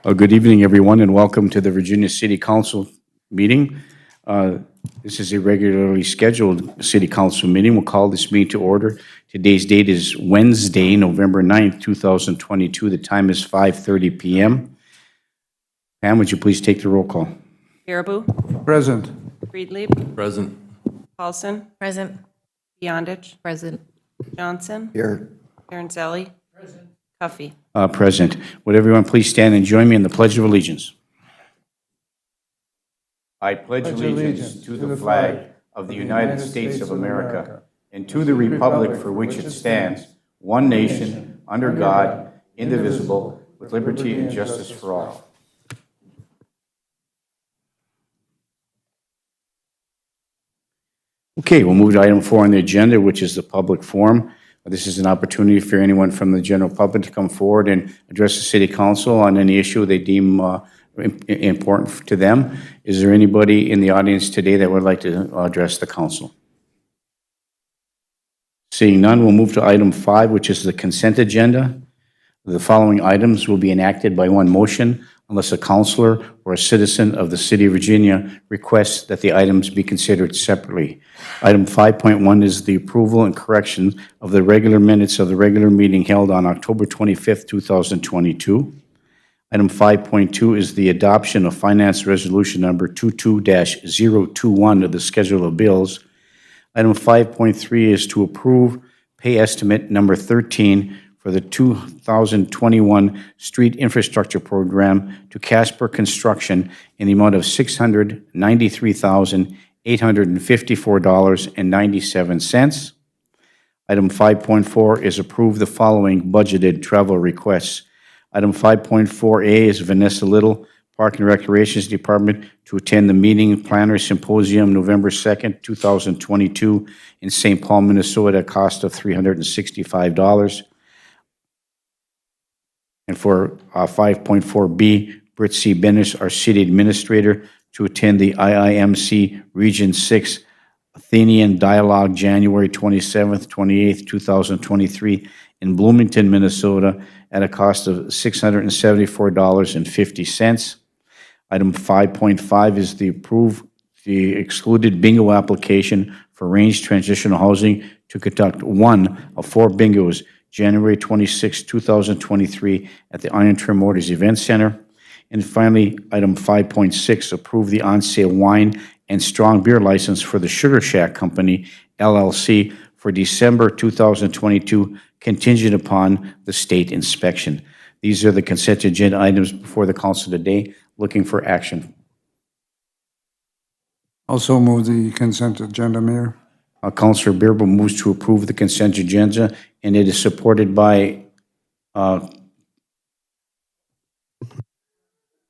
Good evening, everyone, and welcome to the Virginia City Council meeting. This is a regularly scheduled City Council meeting. We'll call this meeting to order. Today's date is Wednesday, November 9th, 2022. The time is 5:30 p.m. Pam, would you please take the roll call? Baraboo, Present. Friedlieb, Present. Paulson, Present. Beyondich, Present. Johnson, Here. Aaron-Sally, Cuffey. Present. Would everyone please stand and join me in the Pledge of Allegiance? I pledge allegiance to the flag of the United States of America and to the republic for which it stands, one nation, under God, indivisible, with liberty and justice for all. Okay, we'll move to item 4 on the agenda, which is the public forum. This is an opportunity for anyone from the general public to come forward and address the City Council on any issue they deem important to them. Is there anybody in the audience today that would like to address the council? Seeing none, we'll move to item 5, which is the consent agenda. The following items will be enacted by one motion unless a councilor or a citizen of the City of Virginia requests that the items be considered separately. Item 5.1 is the approval and correction of the regular minutes of the regular meeting held on October 25th, 2022. Item 5.2 is the adoption of Finance Resolution Number 22-021 of the Schedule of Bills. Item 5.3 is to approve pay estimate number 13 for the 2021 Street Infrastructure Program to Casper Construction in the amount of $693,854.97. Item 5.4 is approve the following budgeted travel requests. Item 5.4A is Vanessa Little, Park and Recreations Department, to attend the Meeting Planners Symposium November 2nd, 2022 in St. Paul, Minnesota, at a cost of $365. And for 5.4B, Britt C. Bennis, our City Administrator, to attend the IIMC Region 6 Athenian Dialogue January 27th, 28th, 2023 in Bloomington, Minnesota, at a cost of $674.50. Item 5.5 is the approve the excluded bingo application for Range Transitional Housing to conduct one of 4 bingos January 26, 2023 at the Iron Trim Motors Event Center. And finally, item 5.6, approve the on-sale wine and strong beer license for the Sugar Shack Company, LLC, for December 2022, contingent upon the state inspection. These are the consent agenda items before the council today. Looking for action. Also move the consent agenda, Mayor. Councilor Bearable moves to approve the consent agenda, and it is supported by,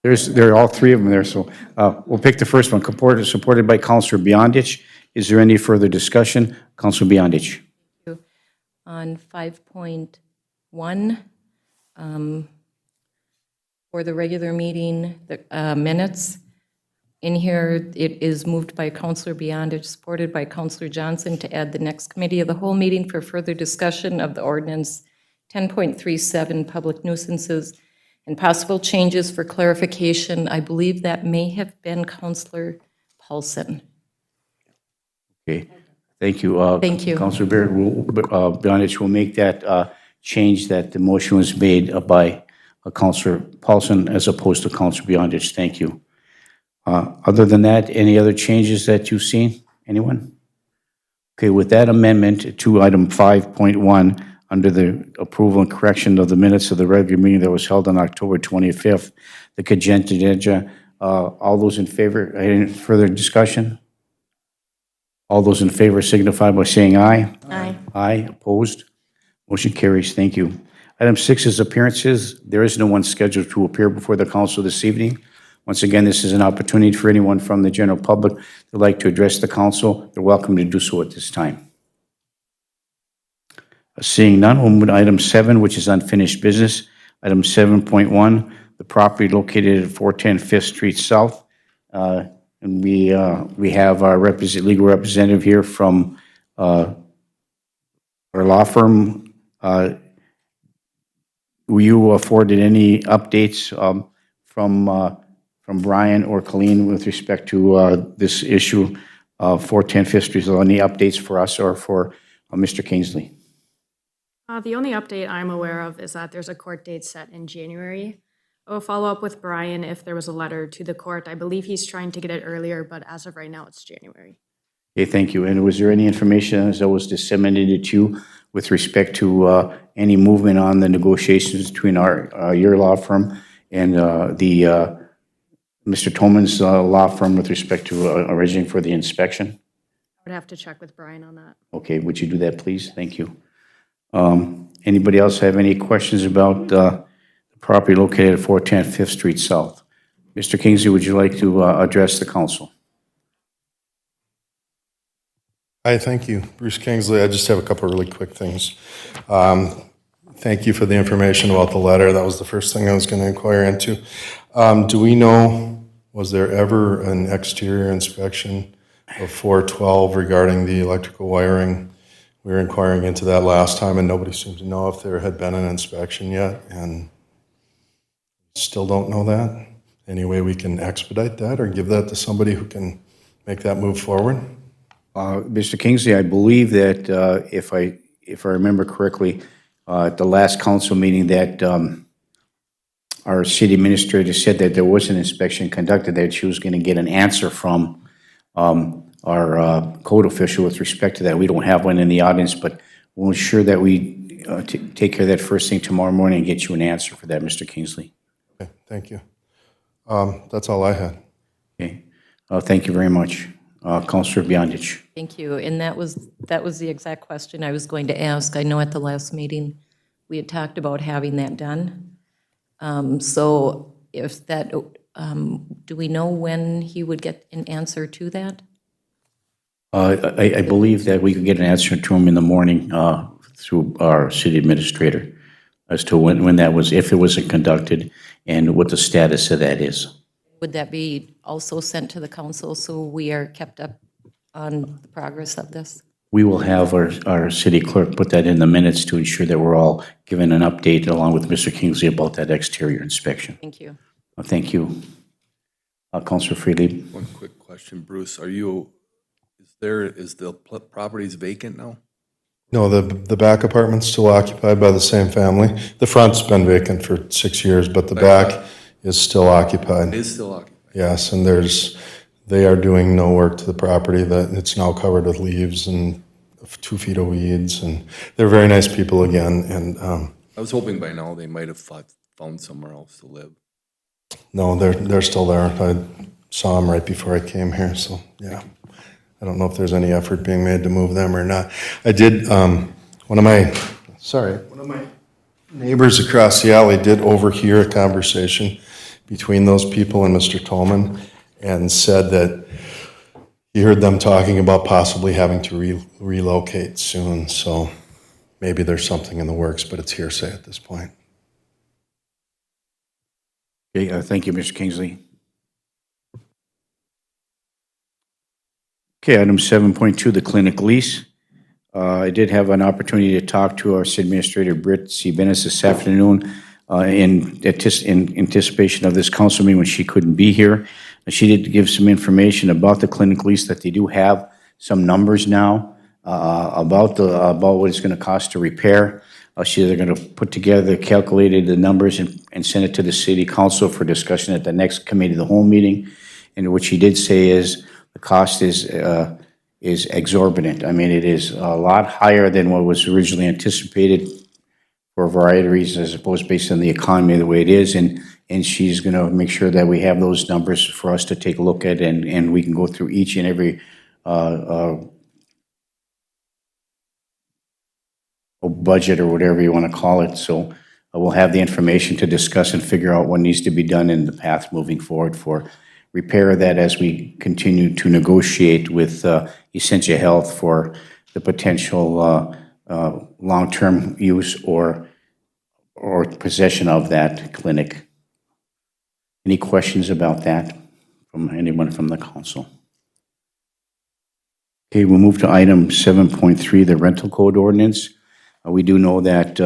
there are all 3 of them there, so we'll pick the first one. Supported by Councilor Beyondich. Is there any further discussion? Councilor Beyondich. On 5.1, for the regular meeting, the minutes, in here, it is moved by Councilor Beyondich, supported by Councilor Johnson, to add the next committee of the whole meeting for further discussion of the ordinance 10.37, public nuisances, and possible changes for clarification. I believe that may have been Councilor Paulson. Okay, thank you. Thank you. Councilor Beyondich will make that change that the motion was made by Councilor Paulson as opposed to Councilor Beyondich. Thank you. Other than that, any other changes that you've seen? Anyone? Okay, with that amendment to item 5.1, under the approval and correction of the minutes of the regular meeting that was held on October 25th, the consent agenda, all those in favor, any further discussion? All those in favor signify by saying aye. Aye. Aye, opposed? Motion carries. Thank you. Item 6 is appearances. There is no one scheduled to appear before the council this evening. Once again, this is an opportunity for anyone from the general public who would like to address the council. They're welcome to do so at this time. Seeing none, we'll move to item 7, which is unfinished business. Item 7.1, the property located at 410 5th Street South. And we have our legal representative here from our law firm. Were you afforded any updates from Brian or Colleen with respect to this issue of 410 Fifth Street? Is there any updates for us or for Mr. Kingsley? The only update I'm aware of is that there's a court date set in January. I will follow up with Brian if there was a letter to the court. I believe he's trying to get it earlier, but as of right now, it's January. Okay, thank you. And was there any information that was disseminated to you with respect to any movement on the negotiations between your law firm and Mr. Tolman's law firm with respect to arranging for the inspection? I would have to check with Brian on that. Okay, would you do that, please? Thank you. Anybody else have any questions about the property located at 410 Fifth Street South? Mr. Kingsley, would you like to address the council? Hi, thank you. Bruce Kingsley. I just have a couple of really quick things. Thank you for the information about the letter. That was the first thing I was going to inquire into. Do we know, was there ever an exterior inspection of 412 regarding the electrical wiring? We were inquiring into that last time, and nobody seemed to know if there had been an inspection yet, and still don't know that. Any way we can expedite that or give that to somebody who can make that move forward? Mr. Kingsley, I believe that if I remember correctly, at the last council meeting that our city administrator said that there was an inspection conducted, that she was going to get an answer from our code official with respect to that. We don't have one in the audience, but we'll ensure that we take care of that first thing tomorrow morning and get you an answer for that, Mr. Kingsley. Okay, thank you. That's all I had. Okay. Thank you very much. Councilor Beyondich. Thank you. And that was the exact question I was going to ask. I know at the last meeting, we had talked about having that done. So if that, do we know when he would get an answer to that? I believe that we could get an answer to him in the morning through our city administrator as to when that was, if it wasn't conducted, and what the status of that is. Would that be also sent to the council so we are kept up on the progress of this? We will have our city clerk put that in the minutes to ensure that we're all given an update along with Mr. Kingsley about that exterior inspection. Thank you. Thank you. Councilor Freely. One quick question, Bruce. Is the properties vacant now? No, the back apartment's still occupied by the same family. The front's been vacant for 6 years, but the back is still occupied. It is still occupied. Yes, and they are doing no work to the property. That it's now covered with leaves and 2 feet of weeds, and they're very nice people again. And I was hoping by now they might have found somewhere else to live. no, they're still there. I saw them right before I came here, so yeah. I don't know if there's any effort being made to move them or not. I did. One of my neighbors across the alley did overhear a conversation between those people and Mr. Tolman, and said that he heard them talking about possibly having to relocate soon. So maybe there's something in the works, but it's hearsay at this point. Okay, thank you, Mr. Kingsley. Okay, item 7.2, the clinic lease. I did have an opportunity to talk to our city administrator, Britt C. Bennis, this afternoon in anticipation of this council meeting when she couldn't be here. She did give some information about the clinic lease, that they do have some numbers now about what it's going to cost to repair. They're going to put together, calculated the numbers and send it to the city council for discussion at the next committee of the whole meeting. And what she did say is the cost is exorbitant. I mean, it is a lot higher than what was originally anticipated for a variety of reasons, I suppose, based on the economy the way it is. And she's going to make sure that we have those numbers for us to take a look at, and we can go through each and every budget or whatever you want to call it. So we'll have the information to discuss and figure out what needs to be done in the path moving forward for repair of that as we continue to negotiate with Essentia Health for the potential long-term use or possession of that clinic. Any questions about that from anyone from the council? Okay, we'll move to item 7.3, the rental code ordinance. We do know that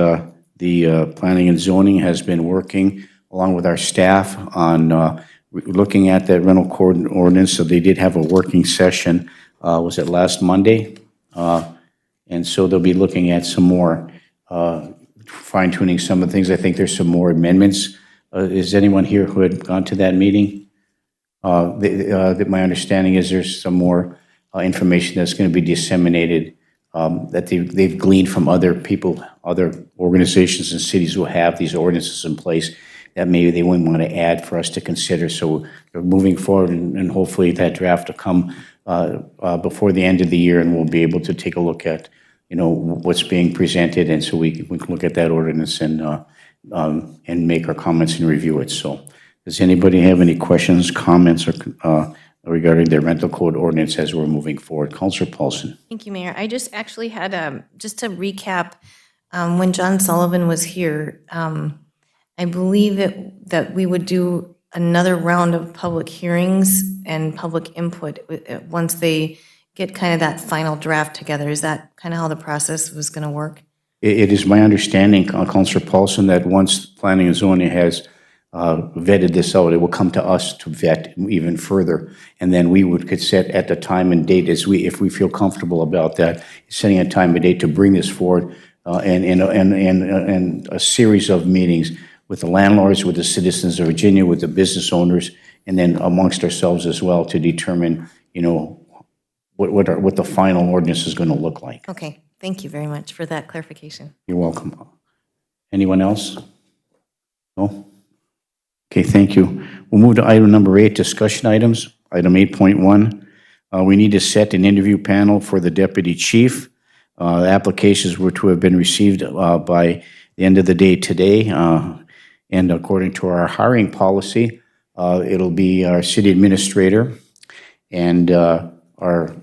the planning and zoning has been working along with our staff on looking at that rental code ordinance. So they did have a working session, was it last Monday? And so they'll be looking at some more fine tuning some of the things. I think there's some more amendments. Is anyone here who had gone to that meeting? My understanding is there's some more information that's going to be disseminated that they've gleaned from other people, other organizations and cities who have these ordinances in place that maybe they wouldn't want to add for us to consider. So they're moving forward, and hopefully that draft will come before the end of the year, and we'll be able to take a look at, what's being presented, and so we can look at that ordinance and make our comments and review it. So does anybody have any questions, comments, or regarding the rental code ordinance as we're moving forward? Councilor Paulson. Thank you, Mayor. I just actually had, just to recap, when John Sullivan was here, I believe that we would do another round of public hearings and public input once they get kind of that final draft together. Is that kind of how the process was going to work? It is my understanding, Councilor Paulson, that once Planning and Zoning has vetted this out, it will come to us to vet even further. And then we could set at the time and date if we feel comfortable about that, setting a time and date to bring this forward and a series of meetings with the landlords, with the citizens of Virginia, with the business owners, and then amongst ourselves as well to determine, what the final ordinance is going to look like. Okay, thank you very much for that clarification. You're welcome. Anyone else? No? Okay, thank you. We'll move to item number 8, discussion items. Item 8.1, we need to set an interview panel for the deputy chief. Applications were to have been received by the end of the day today. And according to our hiring policy, it'll be our city administrator and our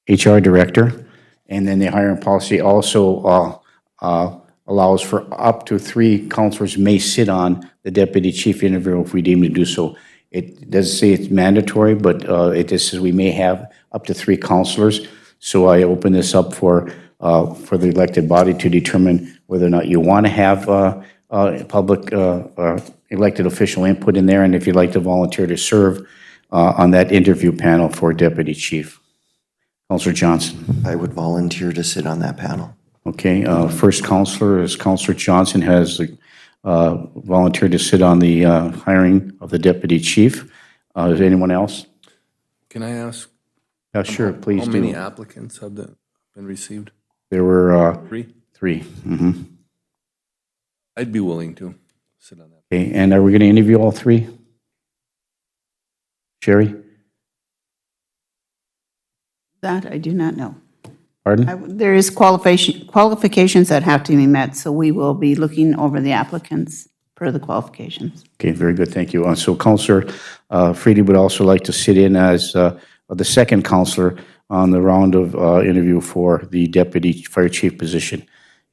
HR director. And then the hiring policy also allows for up to 3 counselors may sit on the deputy chief interview if we deem to do so. It doesn't say it's mandatory, but it just says we may have up to 3 counselors. So I open this up for the elected body to determine whether or not you want to have public elected official input in there, and if you'd like to volunteer to serve on that interview panel for deputy chief. Councilor Johnson. I would volunteer to sit on that panel. Okay, first counselor is Councilor Johnson has volunteered to sit on the hiring of the deputy chief. Is there anyone else? Can I ask? Sure, please How do. many applicants have been received? There were 3? 3. Mhm. I'd be willing to sit on that. Okay, and are we going to interview all 3? Sherry? That I do not know. Pardon? There is qualifications that have to be met, so we will be looking over the applicants per the qualifications. Okay, very good, thank you. So Councilor Freedy would also like to sit in as the second counselor on the round of interview for the deputy fire chief position.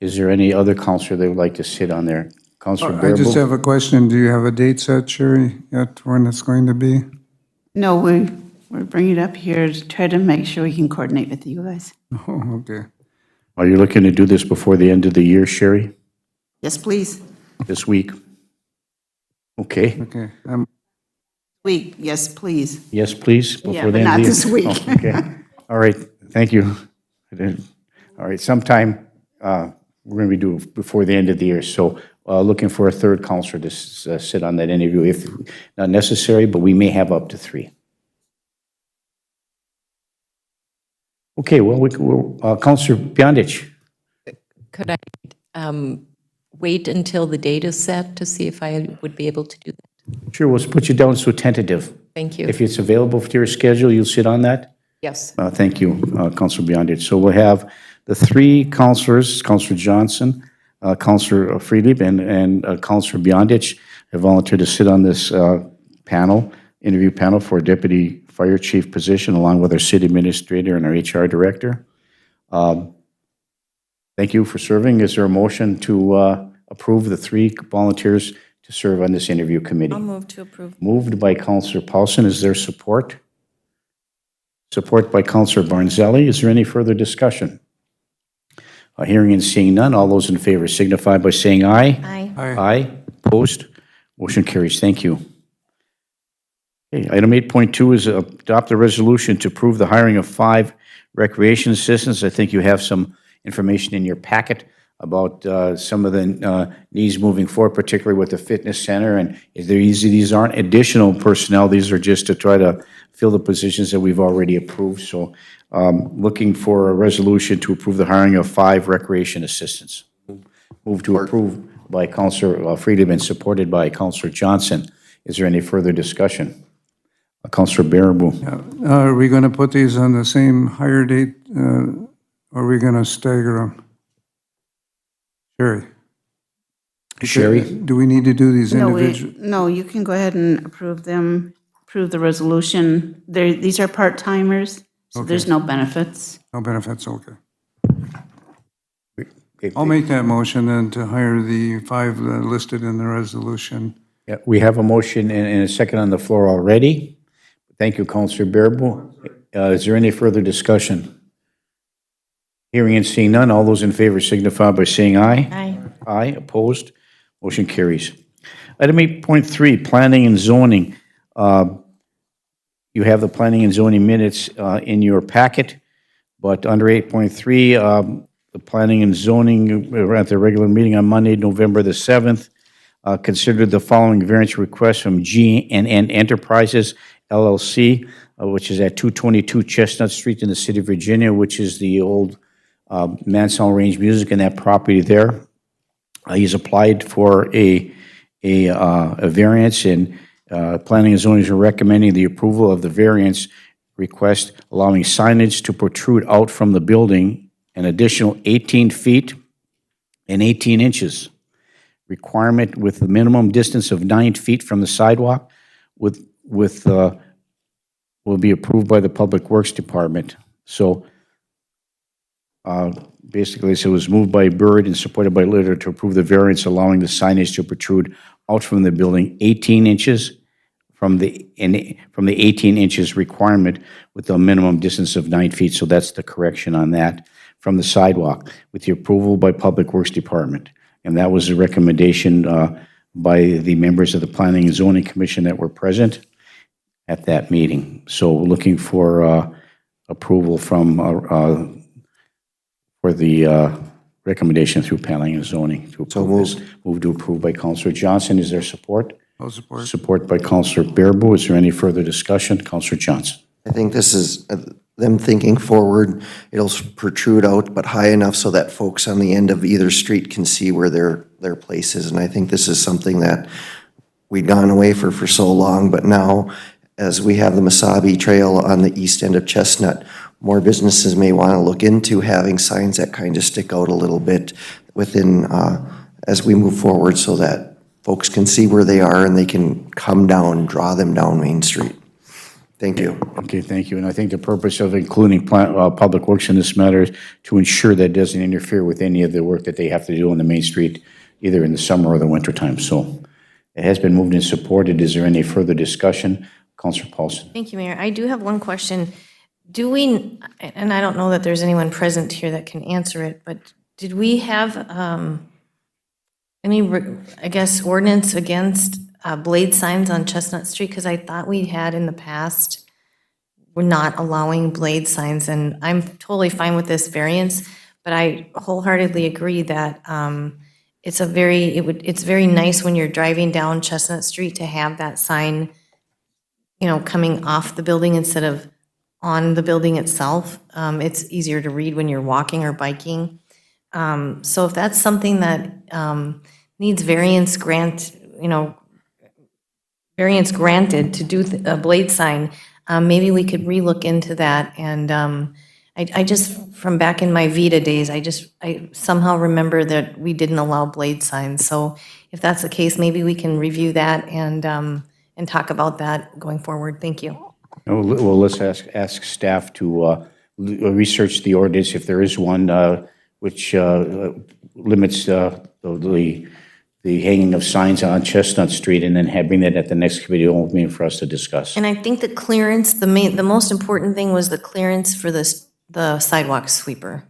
Is there any other counselor that would like to sit on there? Counselor I just Bearable? have a question. Do you have a date set, Sherry, yet when it's going to be? No, we're bringing it up here to try to make sure we can coordinate with you guys. Oh, okay. Are you looking to do this before the end of the year, Sherry? Yes, please. This week? Okay, Okay. Week, yes, please. yes, please? Yeah, before the but end of not the this year? week. Oh, okay, all right, thank you. All right, sometime we're going to be doing before the end of the year, so looking for a third counselor to sit on that interview if not necessary, but we may have up to 3. Okay, well, Counselor Beyondich. Could I wait until the date is set to see if I would be able to do that? Sure, we'll put you down so tentative. Thank you. If it's available to your schedule, you'll sit on that? Yes. Thank you, Counselor Beyondich. So we'll have the 3 counselors, Counselor Johnson, Counselor Friedlieb, and Counselor Beyondich have volunteered to sit on this interview panel for a deputy fire chief position, along with our city administrator and our HR director. Thank you for serving. Is there a motion to approve the 3 volunteers to serve on this interview committee? I'll move to approve. Moved by Counselor Paulson. Is there support? Support by Counselor Barnzelli. Is there any further discussion? Hearing and seeing none, all those in favor signify by saying aye. Aye. Aye. Aye. Opposed? Motion carries. Thank you. Okay, item 8.2 is adopt a resolution to approve the hiring of 5 recreation assistants. I think you have some information in your packet about some of the needs moving forward, particularly with the fitness center. And these aren't additional personnel. These are just to try to fill the positions that we've already approved. So looking for a resolution to approve the hiring of 5 recreation assistants. Move to approve by Councilor Friedman, supported by Councilor Johnson. Is there any further discussion? Councilor Bearable. Are we going to put these on the same hire date, or are we going to stagger them? Sherry? Sherry? Do we need to do these No, individually? no, you can go ahead and approve them, approve the resolution. These are part-timers, so there's no benefits. No benefits, okay. I'll make that motion then to hire the 5 listed in the resolution. Yeah, we have a motion and a second on the floor already. Thank you, Councilor Bearable. Is there any further discussion? Hearing and seeing none, all those in favor signify by saying aye. Aye. Aye, opposed? Motion carries. Item 8.3, planning and zoning. You have the planning and zoning minutes in your packet, but under 8.3, the planning and zoning, we're at the regular meeting on Monday, November the 7th, considered the following variance request from G&N Enterprises LLC, which is at 222 Chestnut Street in the city of Virginia, which is the old Mansell Range Music and that property there. He's applied for a variance, and planning and zoning is recommending the approval of the variance request, allowing signage to protrude out from the building an additional 18 feet and 18 inches. Requirement with the minimum distance of 9 feet from the sidewalk will be approved by the Public Works Department. So basically, it was moved by Byrd and supported by Litter to approve the variance allowing the signage to protrude out from the building 18 inches from the 18 inches requirement with a minimum distance of 9 feet. So that's the correction on that from the sidewalk with the approval by Public Works Department. And that was a recommendation by the members of the Planning and Zoning Commission that were present at that meeting. So looking for approval from for the recommendation through Planning and Zoning to approve this. Move to approve by Councilor Johnson. Is there support? No support. Support by Councilor Bearable. Is there any further discussion? Councilor Johnson. I think this is them thinking forward. It'll protrude out, but high enough so that folks on the end of either street can see where their place is. And I think this is something that we'd gone away for so long, but now, as we have the Mesabi Trail on the east end of Chestnut, more businesses may want to look into having signs that kind of stick out a little bit within, as we move forward, so that folks can see where they are and they can come down, draw them down Main Street. Thank you. Okay, thank you. And I think the purpose of including Public Works in this matter is to ensure that it doesn't interfere with any of the work that they have to do on the Main Street, either in the summer or the winter time. So it has been moved and supported. Is there any further discussion? Councilor Paulson. Thank you, Mayor. I do have one question. Do we, and I don't know that there's anyone present here that can answer it, but did we have any, I guess, ordinance against blade signs on Chestnut Street? Because I thought we had in the past, we're not allowing blade signs, and I'm totally fine with this variance, but I wholeheartedly agree that it's very nice when you're driving down Chestnut Street to have that sign, you know, coming off the building instead of on the building itself. It's easier to read when you're walking or biking. So if that's something that needs variance granted to do a blade sign, maybe we could relook into that. And I just, from back in my Vita days, I somehow remember that we didn't allow blade signs. So if that's the case, maybe we can review that and talk about that going forward. Thank you. Well, let's ask staff to research the ordinance, if there is one, which limits the hanging of signs on Chestnut Street, and then having that at the next committee meeting for us to discuss. And I think the clearance, the most important thing was the clearance for the sidewalk sweeper.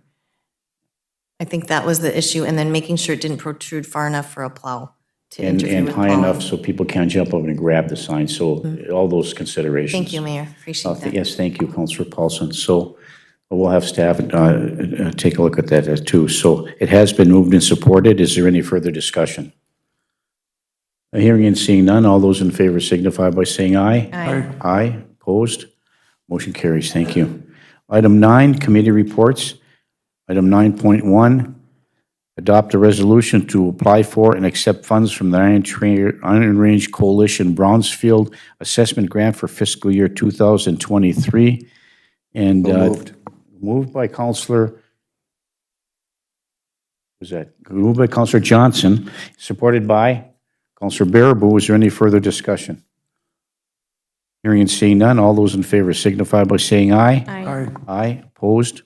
I think that was the issue, and then making sure it didn't protrude far enough for a plow. to interfere and with high plowing. enough so people can't jump up and grab the sign, so all those considerations. Thank you, Mayor. Appreciate that. Yes, thank you, Counselor Paulson. So we'll have staff take a look at that too. So it has been moved and supported. Is there any further discussion? Hearing and seeing none, all those in favor signify by saying aye. Aye. Aye, opposed? Motion carries. Thank you. Item 9, committee reports. Item 9.1, adopt a resolution to apply for and accept funds from the Iron Range Coalition Brownsfield Assessment Grant for fiscal year 2023. And moved by Counselor, moved by Counselor Johnson, supported by Counselor Baraboo. Is there any further discussion? Hearing and seeing none, all those in favor signify by saying aye. Aye. Aye, opposed?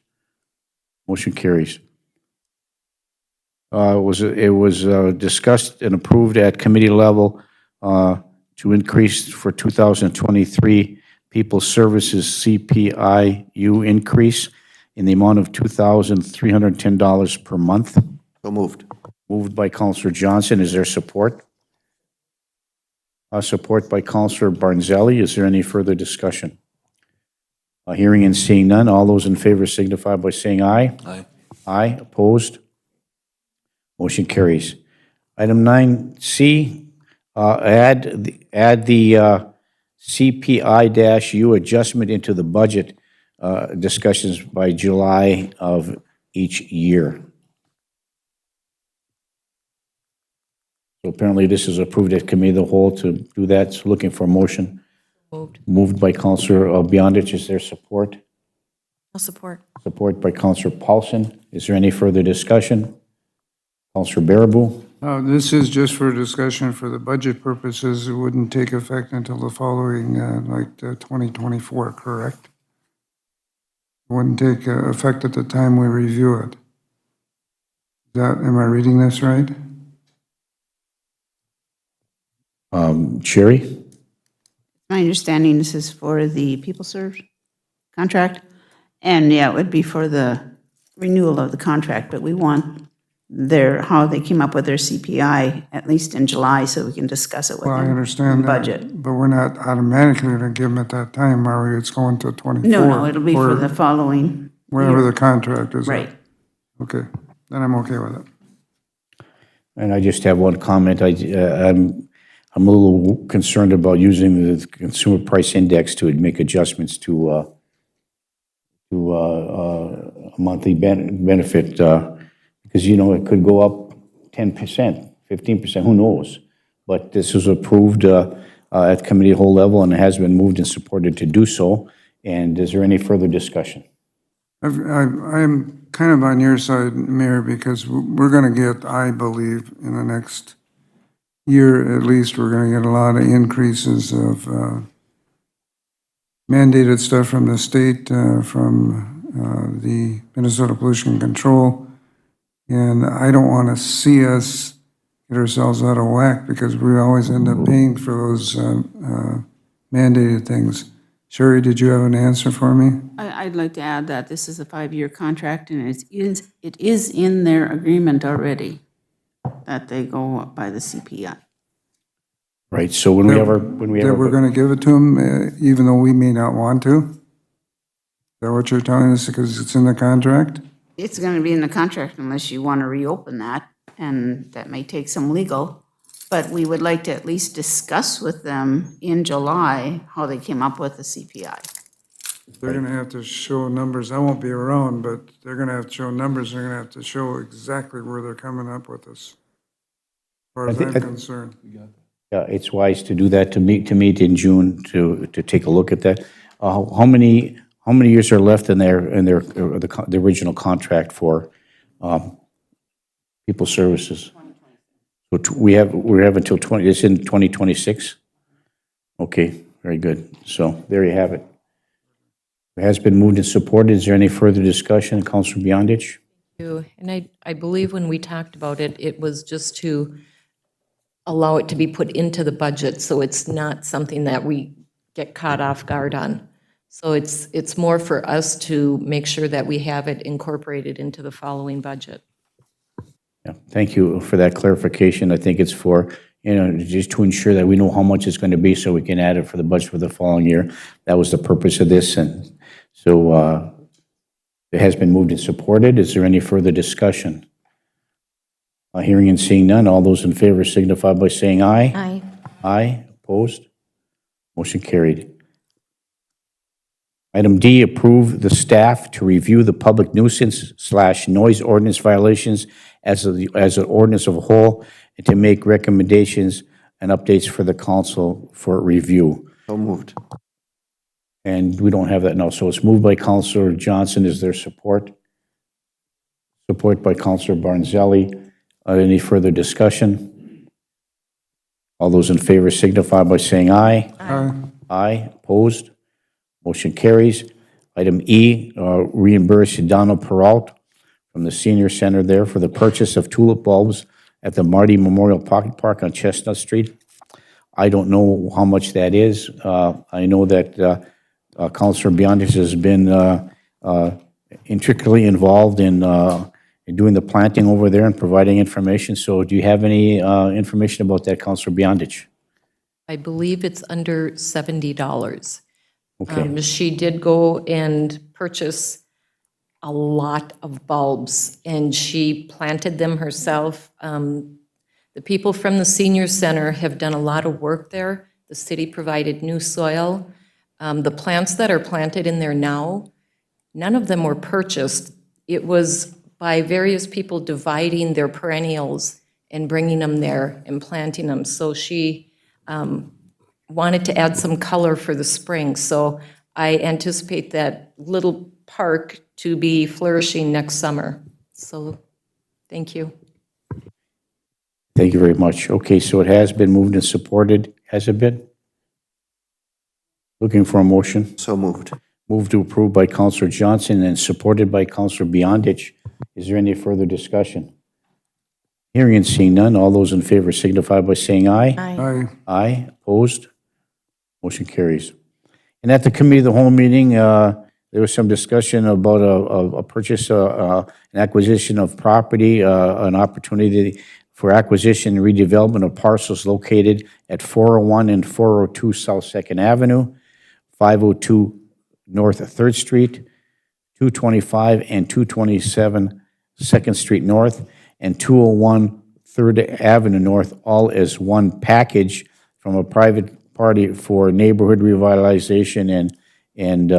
Motion carries. It was discussed and approved at committee level to increase for 2023 People Services CPIU increase in the amount of $2,310 per month. So moved. Moved by Counselor Johnson. Is there support? Support by Counselor Barnzelli. Is there any further discussion? Hearing and seeing none, all those in favor signify by saying aye. Aye. Aye, opposed? Motion carries. Item 9C, add the CPI-U adjustment into the budget discussions by July of each year. So apparently this is approved at committee of the whole to do that. So looking for a motion. Moved. Moved by Counselor Beyondich. Is there support? I'll support. Support by Counselor Paulson. Is there any further discussion? Counselor Baraboo? This is just for discussion for the budget purposes. It wouldn't take effect until the following, 2024, correct? It wouldn't take effect at the time we review it. Am I reading this right? Sherry? My understanding, this is for the people served contract. And yeah, it would be for the renewal of the contract, but we want how they came up with their CPI, at least in July, so we can discuss it with Well, I them. understand that. Budget. But we're not automatically going to give them at that time, are we? It's going to 24. No, it'll be for or the following. wherever year. the contract is. Right. Okay, then I'm okay with it. And I just have one comment. I'm a little concerned about using the consumer price index to make adjustments to a monthly benefit, because, it could go up 10%, 15%, who knows? But this was approved at committee whole level, and it has been moved and supported to do so. And is there any further discussion? I'm kind of on your side, Mayor, because we're going to get, I believe, in the next year at least, we're going to get a lot of increases of mandated stuff from the state, from the Minnesota Pollution Control. And I don't want to see us get ourselves out of whack because we always end up paying for those mandated things. Sherry, did you have an answer for me? I'd like to add that this is a 5-year contract, and it is in their agreement already that they go up by the CPI. Right, so when we ever, That we're going to give it to them, even though we may not want to? Is that what you're telling us, because it's in the contract? It's going to be in the contract unless you want to reopen that, and that may take some legal. But we would like to at least discuss with them in July how they came up with the CPI. They're going to have to show numbers. I won't be around, but they're going to have to show numbers. They're going to have to show exactly where they're coming up with this, as far as I'm concerned. Yeah, it's wise to do that, to meet in June, to take a look at that. How many years are left in the original contract for people services? So we have until it's in 2026? Okay, very good. So there you have it. It has been moved and supported. Is there any further discussion? Councilor Beyondich? And I believe when we talked about it, it was just to allow it to be put into the budget, so it's not something that we get caught off guard on. So it's more for us to make sure that we have it incorporated into the following budget. Yeah, thank you for that clarification. I think it's for, just to ensure that we know how much it's going to be so we can add it for the budget for the following year. That was the purpose of this, and so it has been moved and supported. Is there any further discussion? Hearing and seeing none, all those in favor signify by saying aye. Aye. Aye, opposed? Motion carried. Item D, approve the staff to review the public nuisance/noise ordinance violations as an ordinance of a whole, and to make recommendations and updates for the council for review. So moved. And we don't have that now, so it's moved by Councilor Johnson. Is there support? Support by Councilor Barnzelli. Any further discussion? All those in favor signify by saying aye. Aye. Aye, opposed? Motion carries. Item E, reimburse Donald Peralt from the Senior Center there for the purchase of tulip bulbs at the Marty Memorial Pocket Park on Chestnut Street. I don't know how much that is. I know that Councilor Beyondich has been intricately involved in doing the planting over there and providing information. So do you have any information about that, Councilor Beyondich? I believe it's under $70. Okay. She did go and purchase a lot of bulbs, and she planted them herself. The people from the senior center have done a lot of work there. The city provided new soil. The plants that are planted in there now, none of them were purchased. It was by various people dividing their perennials and bringing them there and planting them. So she wanted to add some color for the spring. So I anticipate that little park to be flourishing next summer. So thank you. Thank you very much. Okay, so it has been moved and supported. Has it been? Looking for a motion. So moved. Moved to approve by Councilor Johnson and supported by Councilor Beyondich. Is there any further discussion? Hearing and seeing none, all those in favor signify by saying aye. Aye. Aye, opposed? Motion carries. And at the Committee of the Whole meeting, there was some discussion about a purchase, an acquisition of property, an opportunity for acquisition and redevelopment of parcels located at 401 and 402 South Second Avenue, 502 North 3rd Street, 225 and 227 2nd Street North, and 201 3rd Avenue North, all as one package from a private party for neighborhood revitalization and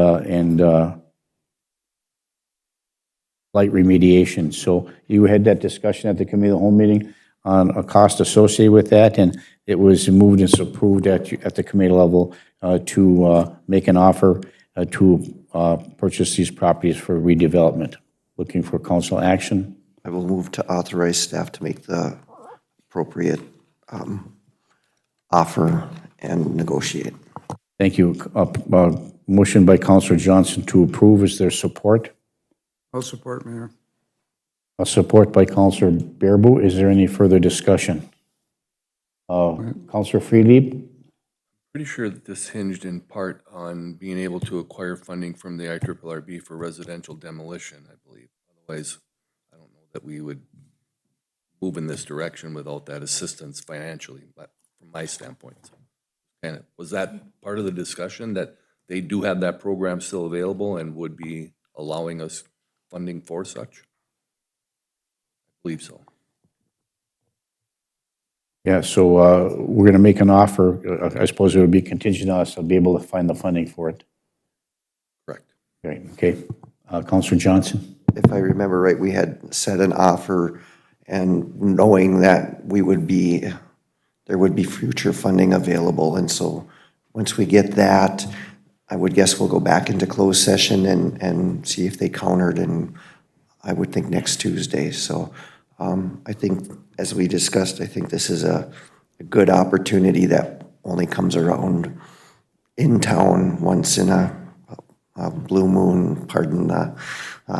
light remediation. So you had that discussion at the Committee of the Whole meeting on a cost associated with that, and it was moved and approved at the committee level to make an offer to purchase these properties for redevelopment. Looking for council action. I will move to authorize staff to make the appropriate offer and negotiate. Thank you. Motion by Councilor Johnson to approve. Is there support? I'll support, Mayor. Support by Councilor Bearboot. Is there any further discussion? Councilor Freelieb? Pretty sure that this hinged in part on being able to acquire funding from the IRRB for residential demolition, I believe. Otherwise, I don't know that we would move in this direction without that assistance financially, but from my standpoint. And was that part of the discussion, that they do have that program still available and would be allowing us funding for such? I believe so. Yeah, so we're going to make an offer. I suppose it would be contingent on us to be able to find the funding for it. Correct. Great, okay. Councilor Johnson? If I remember right, we had set an offer and knowing that there would be future funding available. And so once we get that, I would guess we'll go back into closed session and see if they countered, and I would think next Tuesday. So I think, as we discussed, I think this is a good opportunity that only comes around in town once in a blue moon, pardon.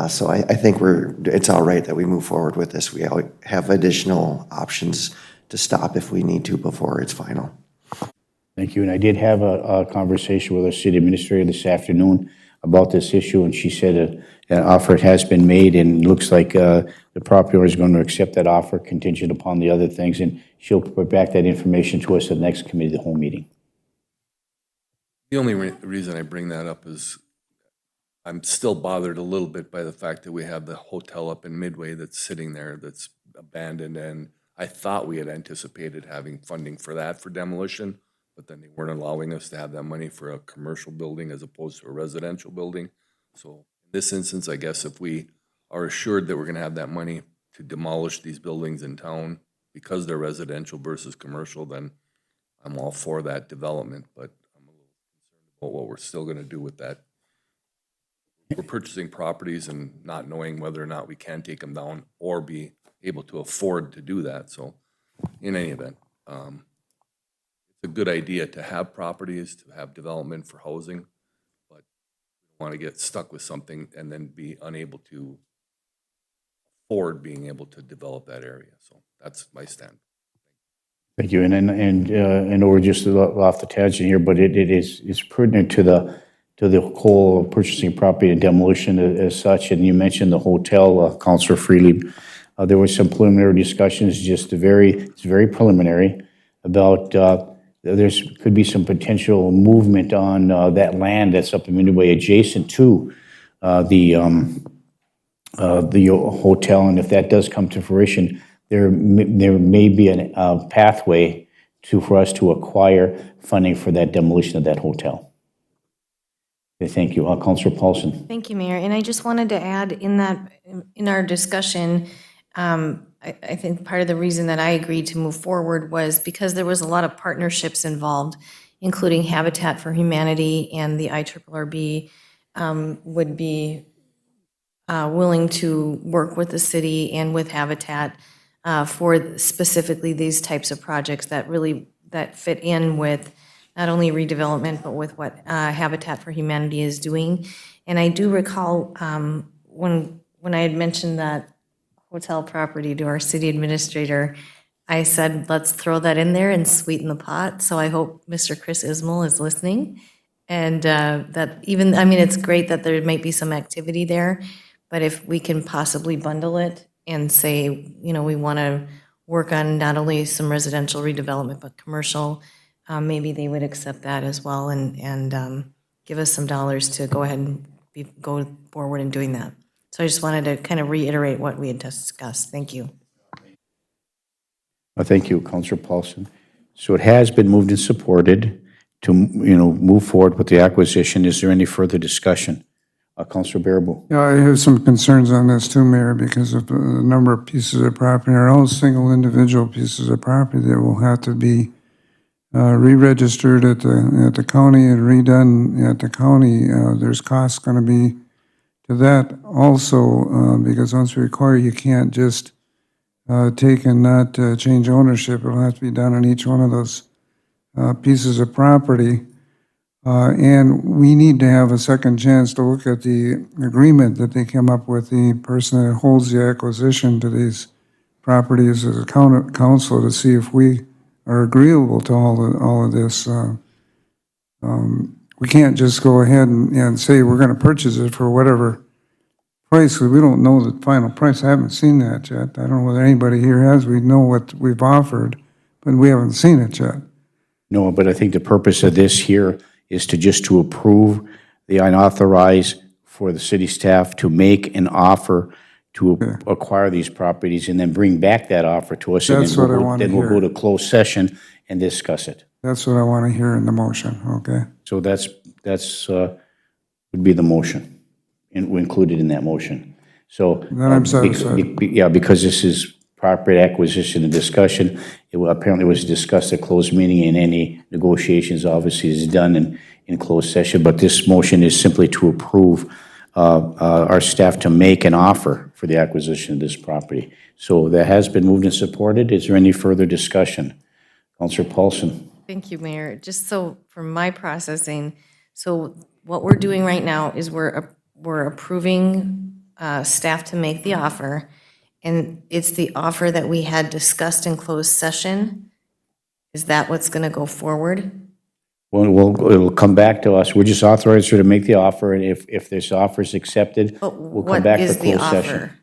So I think it's all right that we move forward with this. We have additional options to stop if we need to before it's final. Thank you. And I did have a conversation with our city administrator this afternoon about this issue, and she said an offer has been made, and it looks like the property owner is going to accept that offer contingent upon the other things. And she'll put back that information to us at the next committee of the whole meeting. The only reason I bring that up is I'm still bothered a little bit by the fact that we have the hotel up in Midway that's sitting there that's abandoned, and I thought we had anticipated having funding for that for demolition, but then they weren't allowing us to have that money for a commercial building as opposed to a residential building. So in this instance, I guess if we are assured that we're gonna have that money to demolish these buildings in town because they're residential versus commercial, then I'm all for that development, but I'm a little concerned about what we're still gonna do with that. We're purchasing properties and not knowing whether or not we can take them down or be able to afford to do that. So in any event, it's a good idea to have properties, to have development for housing, but we don't want to get stuck with something and then be unable to afford being able to develop that area. So that's my stand. Thank you. And I know we're just off the tangent here, but it's pertinent to the whole purchasing property and demolition as such. And you mentioned the hotel, Councilor Freely. There were some preliminary discussions, it's very preliminary, about could be some potential movement on that land that's up in Midway adjacent to the hotel. And if that does come to fruition, there may be a pathway for us to acquire funding for that demolition of that hotel. Okay, thank you. Councilor Paulson. Thank you, Mayor. And I just wanted to add in our discussion, I think part of the reason that I agreed to move forward was because there was a lot of partnerships involved, including Habitat for Humanity and the IRRB would be willing to work with the city and with Habitat for specifically these types of projects that fit in with not only redevelopment, but with what Habitat for Humanity is doing. And I do recall when I had mentioned that hotel property to our city administrator, I said, let's throw that in there and sweeten the pot. So I hope Mr. Chris Ismail is listening. And that even, I mean, it's great that there might be some activity there, but if we can possibly bundle it and say, you know, we want to work on not only some residential redevelopment, but commercial, maybe they would accept that as well and give us some dollars to go ahead and go forward in doing that. So I just wanted to kind of reiterate what we had discussed. Thank you. Thank you, Councilor Paulson. So it has been moved and supported to, move forward with the acquisition. Is there any further discussion? Councilor Baraboo. Yeah, I have some concerns on this too, Mayor, because of the number of pieces of property, or all single individual pieces of property that will have to be re-registered at the county and redone at the county. There's costs going to be to that also, because once we acquire, you can't just take and not change ownership. It'll have to be done on each one of those pieces of property. And we need to have a second chance to look at the agreement that they came up with, the person that holds the acquisition to these properties as a council, to see if we are agreeable to all of this. We can't just go ahead and say we're going to purchase it for whatever price, because we don't know the final price. I haven't seen that yet. I don't know whether anybody here has. We know what we've offered, but we haven't seen it yet. No, but I think the purpose of this here is to approve the unauthorized for the city staff to make an offer to acquire these properties and then bring back that offer to us. That's what I want to Then we'll hear. go to closed session and discuss it. That's what I want to hear in the motion, okay? So that's would be the motion, included in that motion. So. Then I'm satisfied. Yeah, because this is property acquisition and discussion. It apparently was discussed at closed meeting, and any negotiations obviously is done in closed session. But this motion is simply to approve our staff to make an offer for the acquisition of this property. So that has been moved and supported. Is there any further discussion? Councilor Paulson. Thank you, Mayor. Just so for my processing, so what we're doing right now is we're approving staff to make the offer, and it's the offer that we had discussed in closed session. Is that what's going to go forward? Well, it'll come back to us. We're just authorized her to make the offer, and if this offer is accepted, But we'll come what back is to the closed session. offer?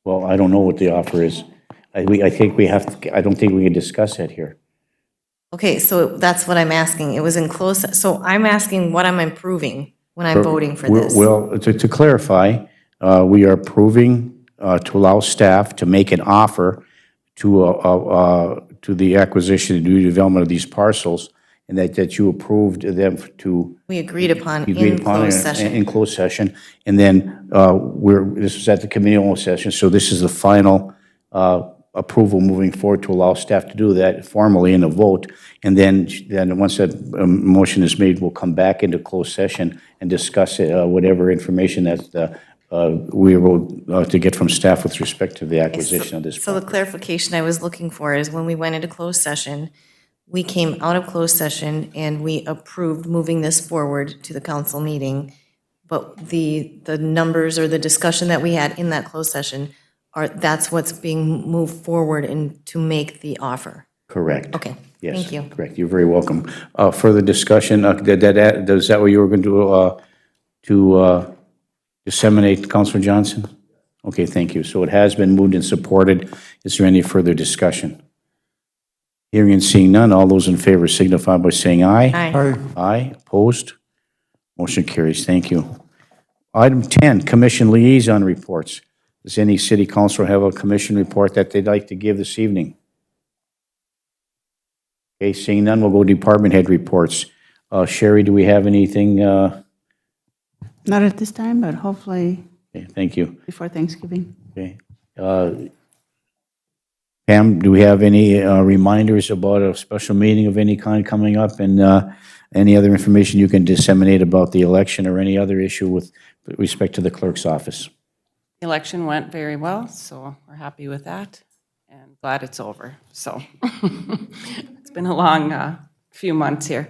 Well, I don't know what the offer is. I think we have, I don't think we can discuss that here. Okay, so that's what I'm asking. It was in closed, so I'm asking what I'm improving when I'm voting for this. Well, to clarify, we are approving to allow staff to make an offer to the acquisition and new development of these parcels, and that you approved them to. We agreed upon You agreed in upon closed it session. in closed session, and then this was at the committee-only session, so this is the final approval moving forward to allow staff to do that formally in a vote, and then once that motion is made, we'll come back into closed session and discuss whatever information that we were to get from staff with respect to the acquisition of this. So the clarification I was looking for is when we went into closed session, we came out of closed session and we approved moving this forward to the council meeting. But the numbers or the discussion that we had in that closed session that's what's being moved forward and to make the offer. Correct. Okay, Yes, thank you. correct. You're very welcome. Further discussion, is that what you were going to disseminate, Councilor Johnson? Okay, thank you. So it has been moved and supported. Is there any further discussion? Hearing and seeing none, all those in favor signify by saying aye. Aye. Aye, opposed? Motion carries. Thank you. Item 10, Commission Liaison Reports. Does any city councilor have a commission report that they'd like to give this evening? Okay, seeing none, we'll go department head reports. Sherry, do we have anything? Not at this time, but hopefully Okay, thank you. before Thanksgiving. Okay. Pam, do we have any reminders about a special meeting of any kind coming up, and any other information you can disseminate about the election or any other issue with respect to the clerk's office? The election went very well, so we're happy with that and glad it's over. So it's been a long few months here.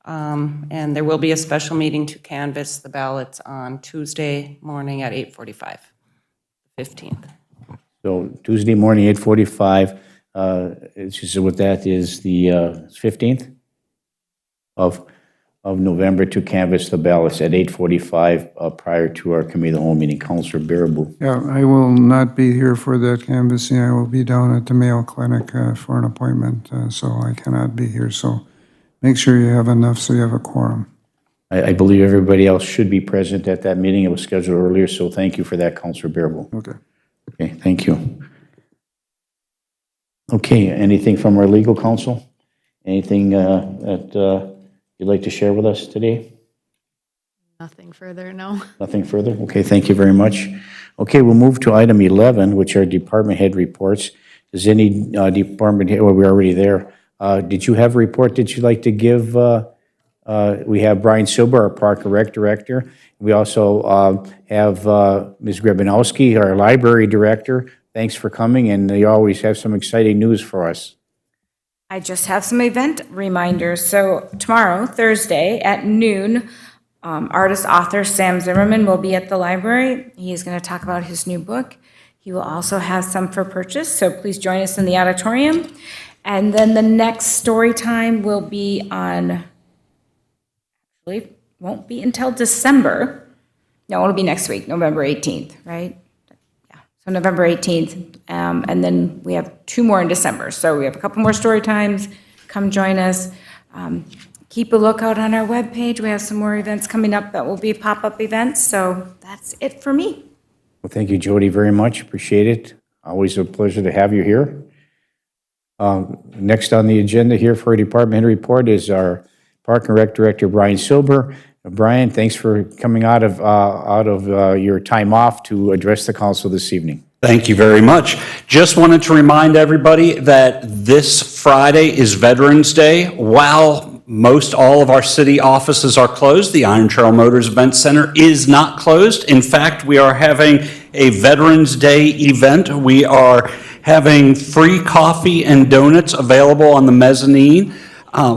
And there will be a special meeting to canvass the ballots on Tuesday morning at 8:45, 15th. So Tuesday morning, 8:45, so what that is, the 15th of November, to canvass the ballots at 8:45 prior to our committee of the whole meeting. Councilor Bearable. Yeah, I will not be here for that canvassing. I will be down at the Mayo Clinic for an appointment, so I cannot be here. So make sure you have enough so you have a quorum. I believe everybody else should be present at that meeting. It was scheduled earlier, so thank you for that, Councilor Bearable. Okay. Okay, thank you. Okay, anything from our legal counsel? Anything that you'd like to share with us today? Nothing further, no. Nothing further? Okay, thank you very much. Okay, we'll move to item 11, which are department head reports. Does any department head, well, we're already there. Did you have a report that you'd like to give? We have Brian Silber, our Park and Rec Director. We also have Ms. Grebinowski, our Library Director. Thanks for coming, and you always have some exciting news for us. I just have some event reminders. So tomorrow, Thursday at noon, artist author Sam Zimmerman will be at the library. He is going to talk about his new book. He will also have some for purchase, so please join us in the auditorium. And then the next story time will be on, actually, won't be until December. No, it'll be next week, November 18th, right? Yeah, so November 18th. And then we have 2 more in December. So we have a couple more story times. Come join us. Keep a lookout on our webpage. We have some more events coming up that will be pop-up events. So that's it for me. Well, thank you, Jody, very much. Appreciate it. Always a pleasure to have you here. Next on the agenda here for a department head report is our Park and Rec Director, Brian Silber. Brian, thanks for coming out of your time off to address the council this evening. Thank you very much. Just wanted to remind everybody that this Friday is Veterans Day. While most all of our city offices are closed, the Iron Trail Motors Event Center is not closed. In fact, we are having a Veterans Day event. We are having free coffee and donuts available on the mezzanine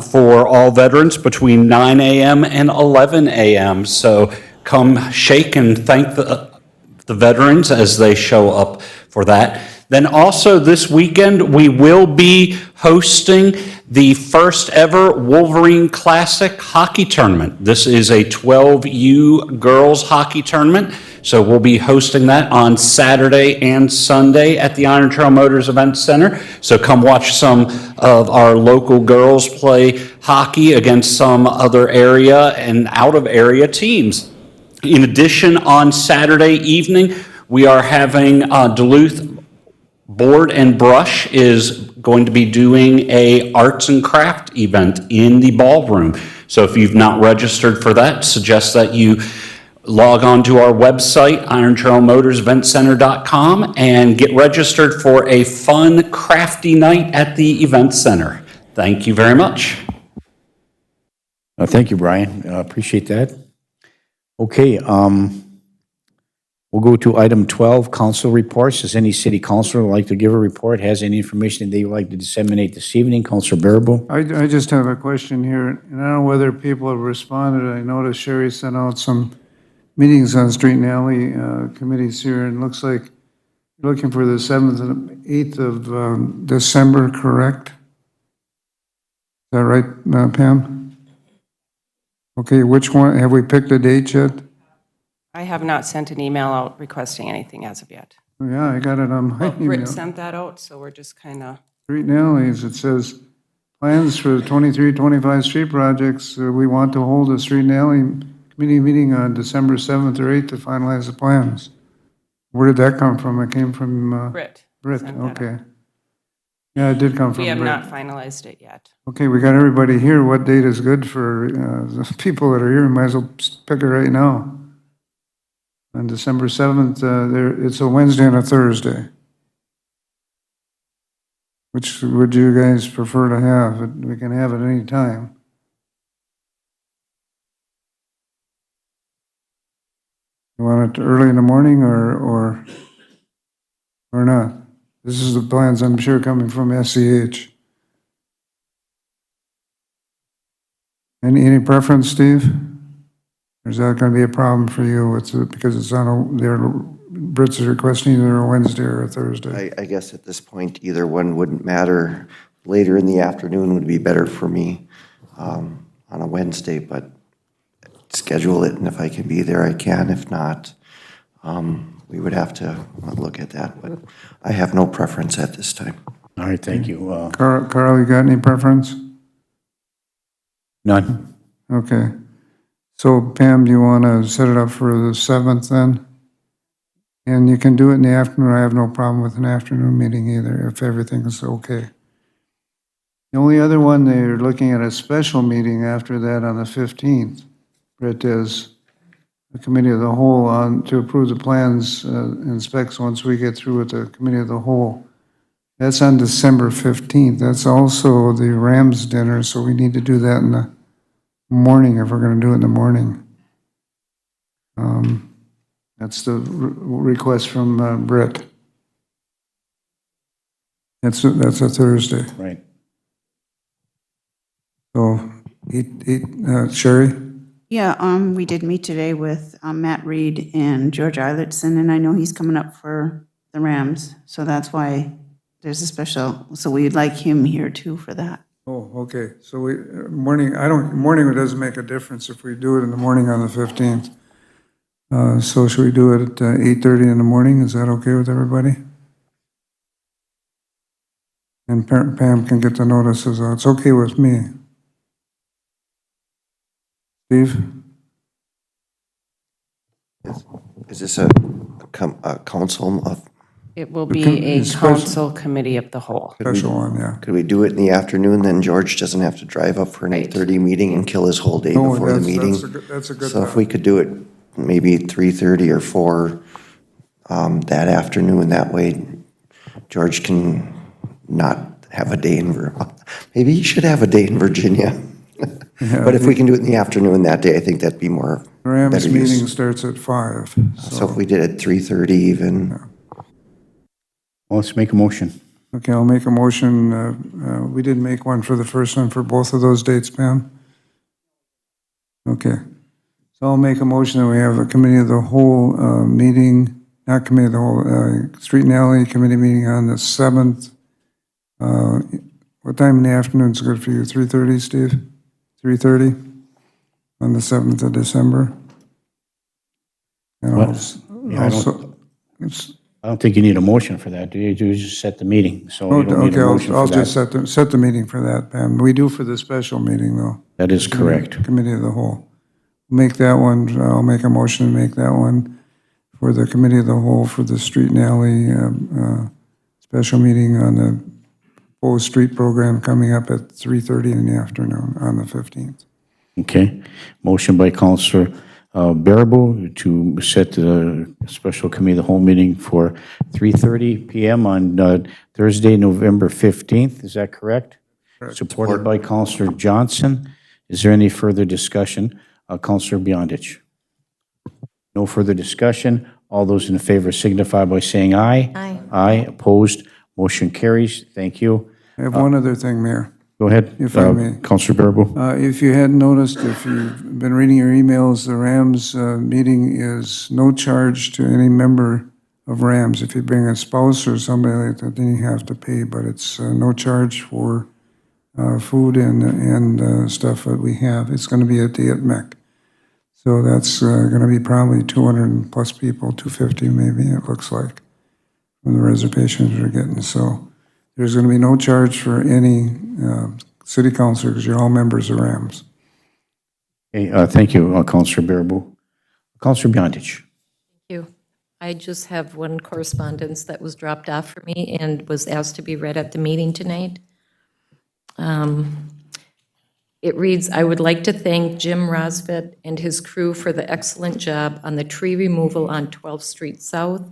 for all veterans between 9 a.m. and 11 a.m. So come shake and thank the veterans as they show up for that. Then also this weekend, we will be hosting the first ever Wolverine Classic Hockey Tournament. This is a 12U girls hockey tournament So we'll be hosting that on Saturday and Sunday at the Iron Trail Motors Event Center. So come watch some of our local girls play hockey against some other area and out-of-area teams. In addition, on Saturday evening, we are having Duluth Board and Brush is going to be doing a arts and craft event in the ballroom. So if you've not registered for that, suggest that you log on to our website, irontrailmotorseventcenter.com, and get registered for a fun, crafty night at the event center. Thank you very much. Thank you, Brian. Appreciate that. Okay, we'll go to item 12, council reports. Does any city councilor like to give a report, has any information that they would like to disseminate this evening? Councilor Bearable? I just have a question here, and I don't know whether people have responded. I noticed Sherry sent out some meetings on street and alley committees here, and it looks like you're looking for the 7th and 8th of December, correct? Is that right, Pam? Okay, which one, have we picked a date yet? I have not sent an email out requesting anything as of yet. Oh, yeah, I got it on my Britt email. sent that out, so we're just kind of, Street and alleys, it says, plans for the 23, 25 street projects. We want to hold a street and alley committee meeting on December 7th or 8th to finalize the plans. Where did that come from? It came from Britt. Britt, sent that out. okay. Yeah, it did come from We have Britt. not finalized it yet. Okay, we got everybody here. What date is good for the people that are here? Might as well pick it right now. On December 7th, it's a Wednesday and a Thursday. Which would you guys prefer to have? We can have it any time. You want it early in the morning or not? This is the plans, I'm sure, coming from SCH. Any preference, Steve? Or is that going to be a problem for you because it's on their Brits are requesting either a Wednesday or a Thursday? I guess at this point, either one wouldn't matter. Later in the afternoon would be better for me on a Wednesday, but schedule it, and if I can be there, I can. If not, we would have to look at that, but I have no preference at this time. All right, thank you. Carl, you got any preference? None? Okay. So Pam, do you want to set it up for the 7th then? And you can do it in the afternoon. I have no problem with an afternoon meeting either, if everything is okay. The only other one, they're looking at a special meeting after that on the 15th. It is the committee of the whole on to approve the plans and specs once we get through with the committee of the whole. That's on December 15th. That's also the Rams dinner, so we need to do that in the morning if we're going to do it in the morning. That's the request from Britt. That's a Thursday. Right. So, Sherry? Yeah, we did meet today with Matt Reed and George Eilertson, and I know he's coming up for the Rams, so that's why there's a special, so we'd like him here too for that. Oh, okay. So morning it doesn't make a difference if we do it in the morning on the 15th. So should we do it at 8:30 in the morning? Is that okay with everybody? And Pam can get the notices out. It's okay with me. Steve? Is this a council of, It will be a Special- council committee of the whole. Special one, yeah. could we do it in the afternoon, then George doesn't have to drive up for an 8:30 meeting and kill his whole day No, before the meeting? That's a good So if thought. we could do it maybe 3:30 or 4 that afternoon, that way George can not have a day in, maybe he should have a day in Virginia. But if we can do it in the afternoon that day, I think that'd be more, Rams better meeting use. starts at 5. So if we did it 3:30 even, Well, let's make a motion. Okay, I'll make a motion. We didn't make one for the first one for both of those dates, Pam? Okay. So I'll make a motion that we have a committee of the whole meeting, not committee of the whole, street and alley committee meeting on the 7th. What time in the afternoon is good for you? 3:30, Steve? 3:30 on the 7th of December? And also, it's, I don't think you need a motion for that, do you? You just set the meeting, so you don't need okay, a motion I'll for just that. set the meeting for that, Pam. We do for the special meeting, though. That is correct. Committee of the whole. Make that one, I'll make a motion to make that one for the committee of the whole for the street and alley, special meeting on the proposed street program coming up at 3:30 in the afternoon on the 15th. Okay. Motion by Counselor Bearable to set the special committee of the whole meeting for 3:30 PM on Thursday, November 15th. Is that correct? Supported by Counselor Johnson. Is there any further discussion? Counselor Beyondich? No further discussion. All those in favor signify by saying aye. Aye. Aye. Opposed? Motion carries. Thank you. I have one other thing, Mayor. Go ahead. If I may. Counselor Bearable? If you hadn't noticed, if you've been reading your emails, the RAMS meeting is no charge to any member of RAMS. If you bring a spouse or somebody like that, then you have to pay, but it's no charge for food and stuff that we have. It's going to be at the ITMEC. So that's going to be probably 200 plus people, 250 maybe, it looks like, from the reservations we're getting. So there's going to be no charge for any city councilor because you're all members of RAMS. Okay, thank you, Counselor Bearable. Counselor Beyondich? Thank you. I just have one correspondence that was dropped off for me and was asked to be read at the meeting tonight. It reads, "I would like to thank Jim Rosvet and his crew for the excellent job on the tree removal on 12th Street South,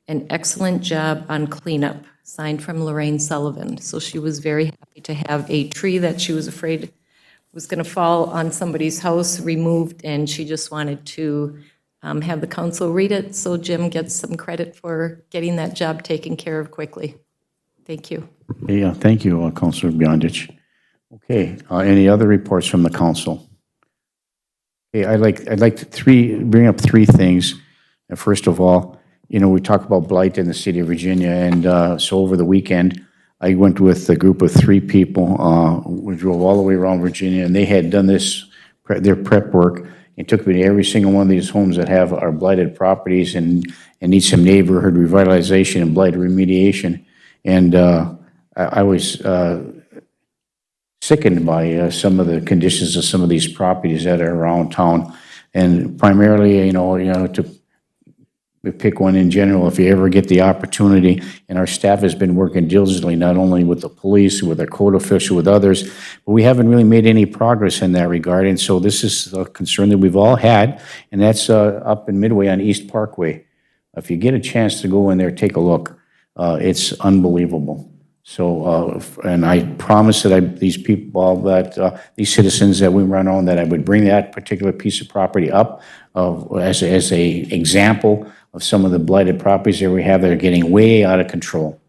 an excellent job on cleanup," signed from Lorraine Sullivan. So she was very happy to have a tree that she was afraid was going to fall on somebody's house removed, and she just wanted to have the council read it, so Jim gets some credit for getting that job taken care of quickly. Thank you. Yeah, thank you, Counselor Beyondich. Okay, any other reports from the council? Okay, I'd like to bring up three things. First of all, you know, we talk about blight in the city of Virginia, and so over the weekend, I went with a group of 3 people. We drove all the way around Virginia, and they had done their prep work, and took me to every single one of these homes that have our blighted properties and need some neighborhood revitalization and blight remediation. And I was sickened by some of the conditions of some of these properties that are around town. And primarily, you know, to pick one in general, if you ever get the opportunity, and our staff has been working diligently, not only with the police, with our code official, with others, but we haven't really made any progress in that regard. And so this is a concern that we've all had, and that's up in Midway on East Parkway. If you get a chance to go in there, take a look. It's unbelievable. So, and I promised that these people, these citizens that we run on, that I would bring that particular piece of property up as a example of some of the blighted properties that we have that are getting way out of control.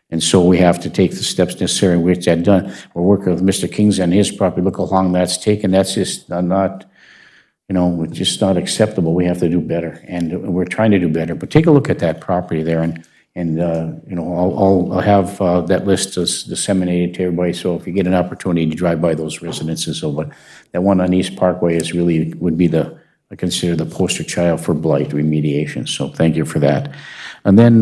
And so we have to take the steps necessary to get that done. We're working with Mr. Kingsley on his property. Look how long that's taken. That's just not, you know, it's just not acceptable. We have to do better, and we're trying to do better. But take a look at that property there, and you know, I'll have that list disseminated to everybody. So if you get an opportunity to drive by those residences, but that one on East Parkway is really would be I consider the poster child for blight remediation. So thank you for that. And then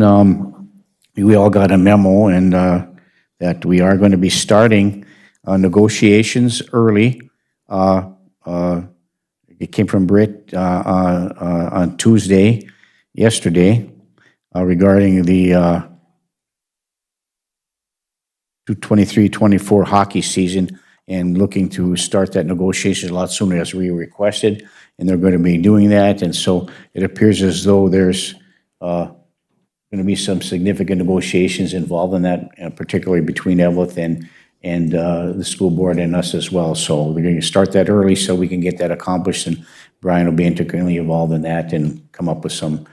we all got a memo, and that we are going to be starting negotiations early. It came from Britt on Tuesday, yesterday, regarding the 23-24 hockey season, and looking to start that negotiation a lot sooner as we requested, and they're going to be doing that. And so it appears as though there's going to be some significant negotiations involved in that, particularly between Evelyn and the school board and us as well. So we're going to start that early so we can get that accomplished, and Brian will be integrally involved in that and come up with some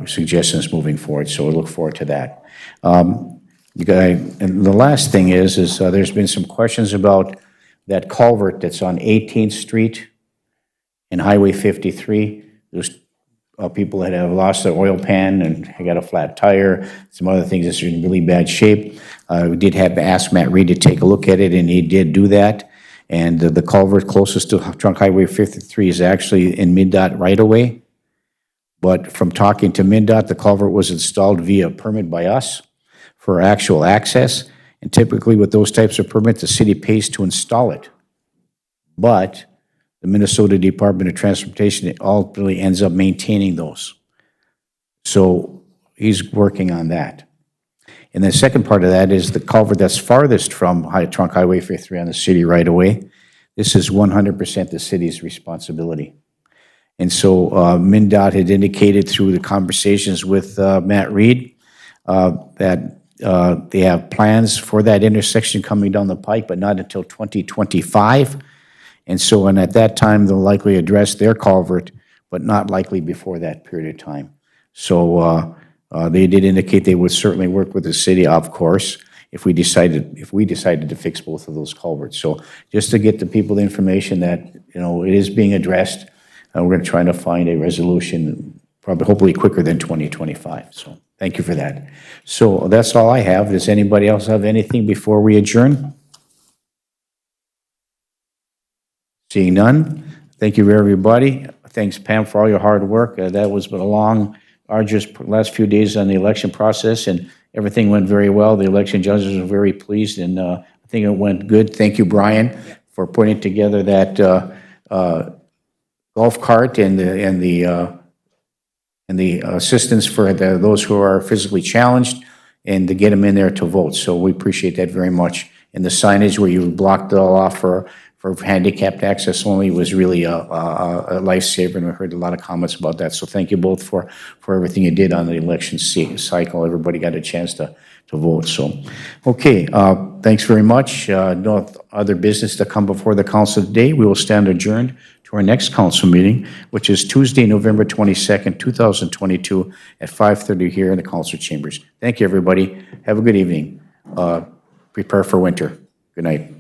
suggestions moving forward. So we look forward to that. And the last thing is there's been some questions about that culvert that's on 18th Street and Highway 53. There's people that have lost their oil pan and got a flat tire, some other things that's in really bad shape. We did have to ask Matt Reed to take a look at it, and he did do that. And the culvert closest to Trunk Highway 53 is actually in MnDOT right-of-way. But from talking to MinDOT, the culvert was installed via permit by us for actual access. And typically with those types of permits, the city pays to install it. But the Minnesota Department of Transportation ultimately ends up maintaining those. So he's working on that. And the second part of that is the culvert that's farthest from Trunk Highway 53 on the city right away. This is 100% the city's responsibility. And so MinDOT had indicated through the conversations with Matt Reed that they have plans for that intersection coming down the pike, but not until 2025. And so, and at that time, they'll likely address their culvert, but not likely before that period of time. So they did indicate they would certainly work with the city, of course, if we decided to fix both of those culverts. So just to get the people the information that, you know, it is being addressed, we're going to try to find a resolution, probably hopefully quicker than 2025. So thank you for that. So that's all I have. Does anybody else have anything before we adjourn? Seeing none, thank you, everybody. Thanks, Pam, for all your hard work. That was a long, arduous last few days on the election process, and everything went very well. The election judges were very pleased, and I think it went good. Thank you, Brian, for putting together that golf cart and the assistance for those who are physically challenged, and to get them in there to vote. So we appreciate that very much. And the signage where you blocked it all off for handicapped access only was really a lifesaver, and we heard a lot of comments about that. So thank you both for everything you did on the election cycle. Everybody got a chance to vote. So, okay, thanks very much. No other business to come before the council today. We will stand adjourned to our next council meeting, which is Tuesday, November 22nd, 2022 at 5:30 here in the council chambers. Thank you, everybody. Have a good evening. Prepare for winter. Good night.